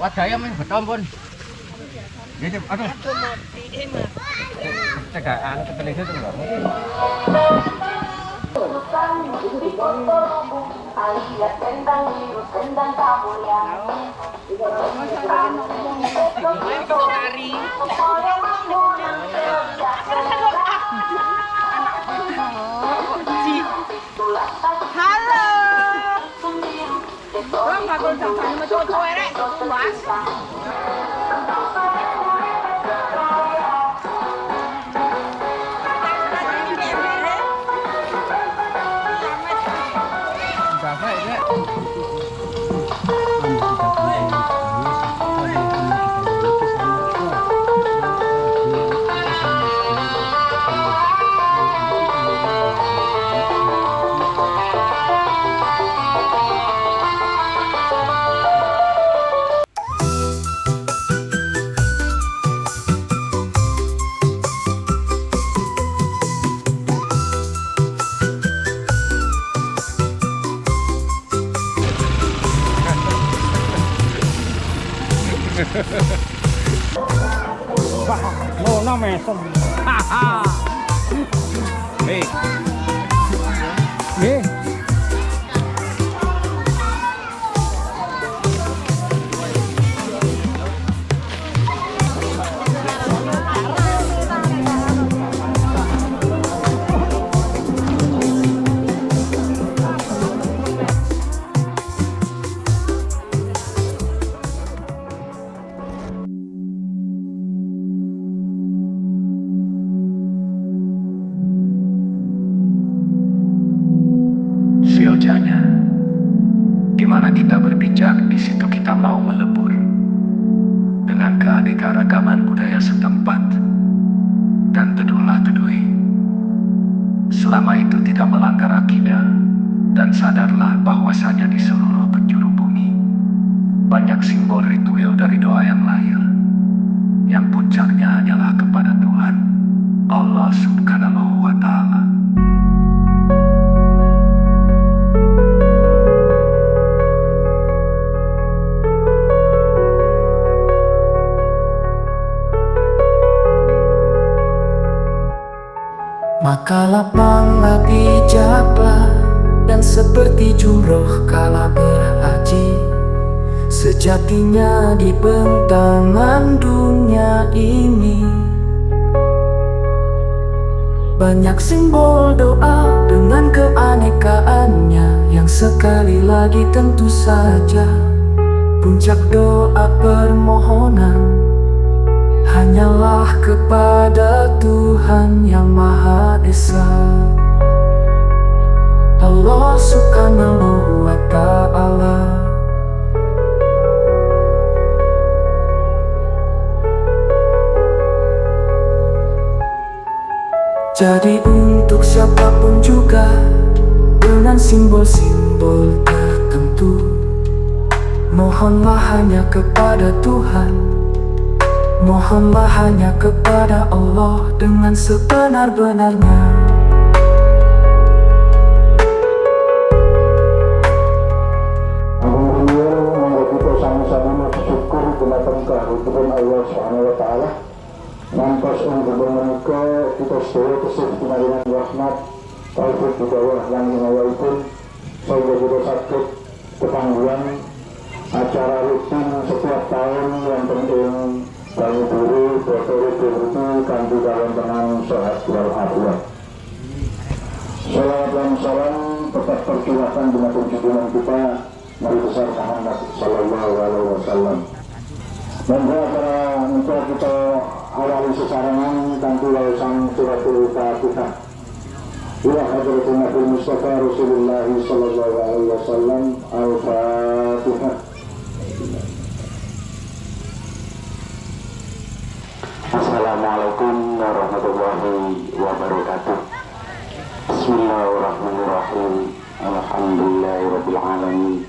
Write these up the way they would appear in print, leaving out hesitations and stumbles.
Wadaya men beton pun. Nggih, aduh. Cegakan keteling itu enggak. Halo. Orang bakal sampai sama cowok-cowok rek, puas. Lona mesem. Hei. Nggih. Seyogyanya, di mana kita berpijak, di situ kita mau melebur dengan keanekaragaman budaya setempat, dan teduhlah teduhi. Selama itu tidak melanggar akidah, dan sadarlah bahwasanya di seluruh penjuru bumi banyak simbol ritual dari doa yang lahir, yang puncaknya hanyalah kepada Tuhan Allah Subhanahu wa Ta'ala. Maka lapanglah bijaklah dan seperti jumroh kala berhaji. Sejatinya di bentangan dunia ini banyak simbol doa dengan keanekaannya, yang sekali lagi tentu saja puncak doa permohonan hanyalah kepada Tuhan Yang Maha Esa, Allah Subhanahu wa Ta'ala. Jadi untuk siapapun juga dengan simbol-simbol tertentu, mohonlah hanya kepada Tuhan, mohonlah hanya kepada Allah dengan sebenar-benarnya. Alhamdulillah, kita sama-sama bersyukur kepada kehadiran Allah Subhanahu wa Ta'ala. Nampas untuk menika kita sedaya kesih dengan rahmat taufik hidayah yang inayahipun sehingga kita sakit ketangguhan acara rutin setiap tahun yang penting kami diri berkori berhenti kanti dalam tenang sehat walafiat. dan salam tetap tercurahkan dengan junjungan kita Nabi besar Muhammad Sallallahu Alaihi Wasallam. Dan para untuk kita awali sesarangan tentu sang suratul Fatihah. Ila hadratin Nabi Mustafa Rasulullah Sallallahu Alaihi Wasallam. Al-Fatihah. Assalamualaikum warahmatullahi wabarakatuh. Bismillahirrahmanirrahim. Alhamdulillahirabbil alamin.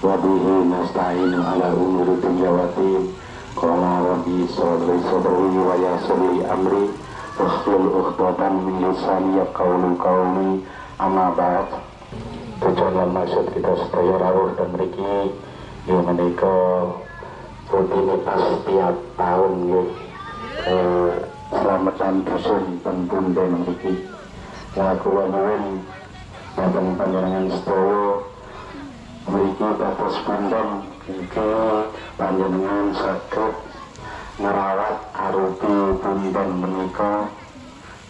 Wa bihi nasta'inu ala umuri dunya waddin. Qala rabbi shrah sadri wa yassir li amri wahlul 'uqdatam min lisani yafqahu qawli. Amma ba'd. Tujuan maksud kita sedaya rawuh dan mriki ing menika rutinitas tiap tahun nggih selamatan dusun penting dan mriki. Kula nyuwun dhateng panjenengan sedaya mriki dados pundhang iki panjenengan saged ngrawat arupi punden menika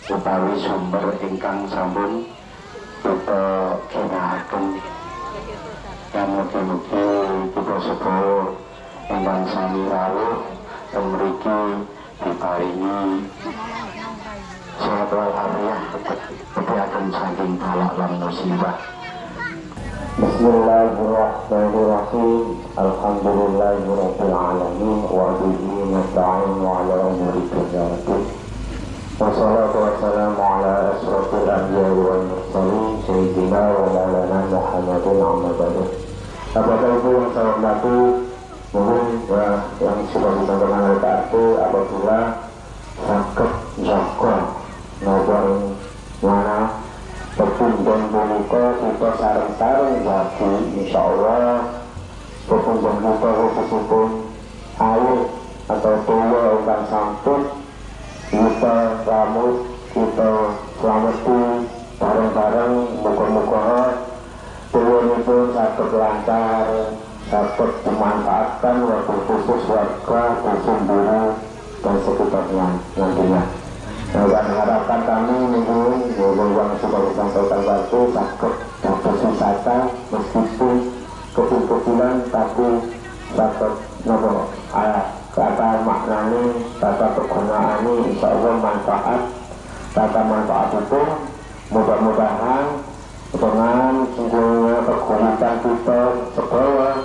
utawi sumber ingkang sampun kita ginakaken. Dan mugi-mugi kita sedaya ingkang sami rawuh teng mriki diparingi sehat walafiat ketiakan saking balak lan musibah. Bismillahirrahmanirrahim. Alhamdulillahirabbil alamin wa bihi nasta'inu ala umuri dunya waddin. Wassalatu wassalamu ala asyrofil anbiya'i wal mursalin sayyidina wa maulana Muhammadin amma ba'du. Bapak Ibu yang saya hormati, mohon yang sudah disampaikan oleh Pak Atu, apabila sakit jaga nobar mana pepundang punika kita sareng-sareng jadi insyaallah pepundang punika khususipun air atau tuwa ingkang sampun kita ramus kita selamati bareng-bareng muga-muga tuwunipun saged lancar dapat dimanfaatkan waktu khusus warga dusun Buru dan sekitarnya nantinya. Dan harapan kami minggu yang sudah disampaikan waktu takut dapat wisata meskipun kecil-kecilan tapi dapat nopo kata maknanya kata kegunaannya insya Allah manfaat kata manfaat itu mudah-mudahan dengan sungguhnya kegunakan kita sekolah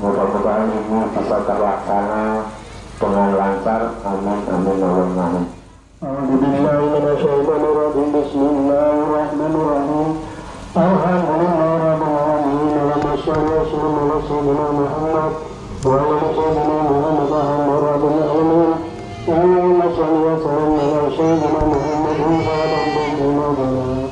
mudah-mudahan ini bisa terlaksana dengan lancar. Amin amin amin. A'udzubillahiminasyaitonirrajim. Bismillahirrahmanirrahim. Alhamdulillahirabbil alamin. Allahumma shalli wa sallim ala sayyidina Muhammad wa ala sayyidina Muhammad rabbil alamin. Allahumma shalli wa sallim ala sayyidina Muhammad wa ala sayyidina Muhammad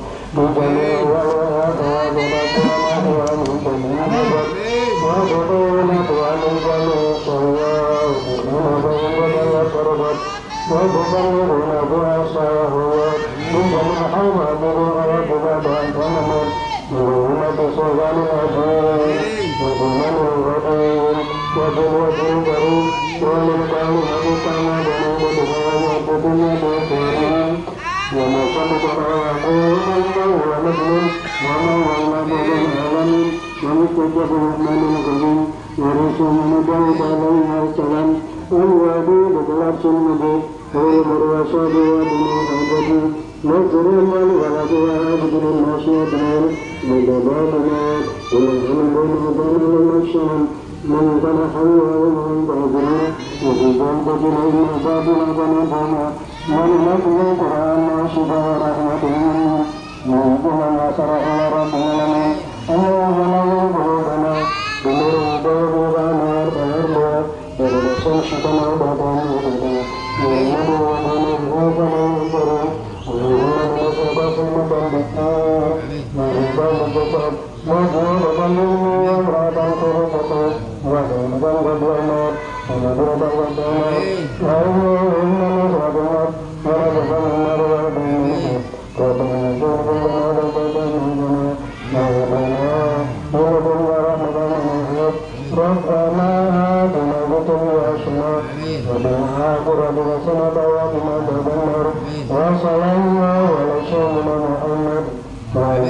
Wa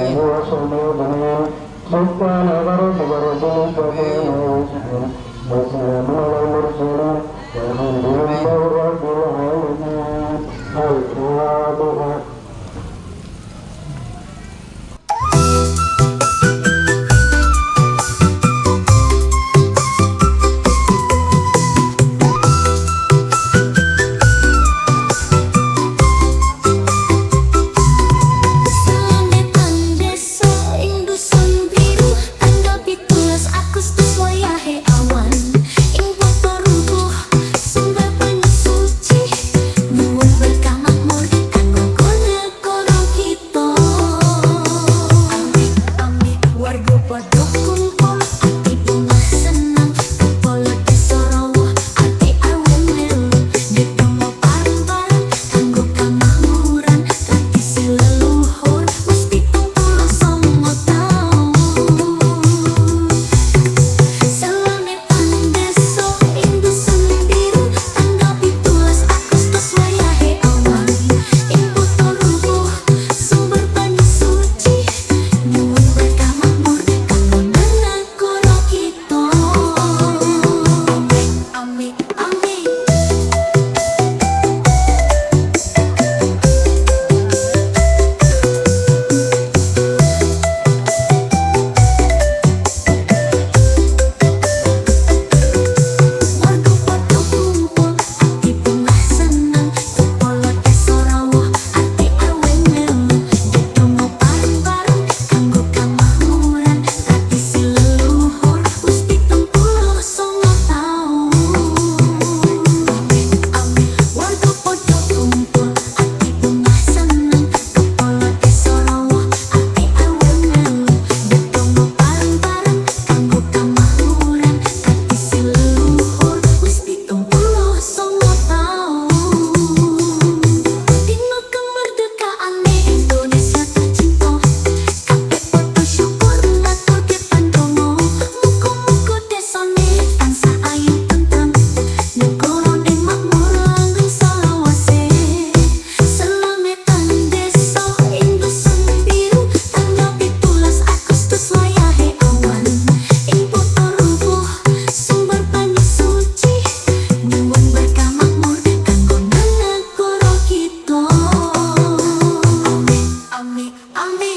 me.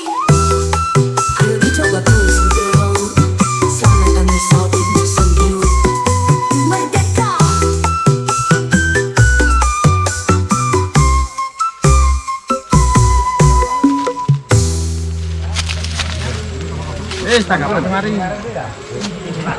Ayo dicoba terus bro. Sana kami sautin sendiri. Merdeka. Tak apa kemarin.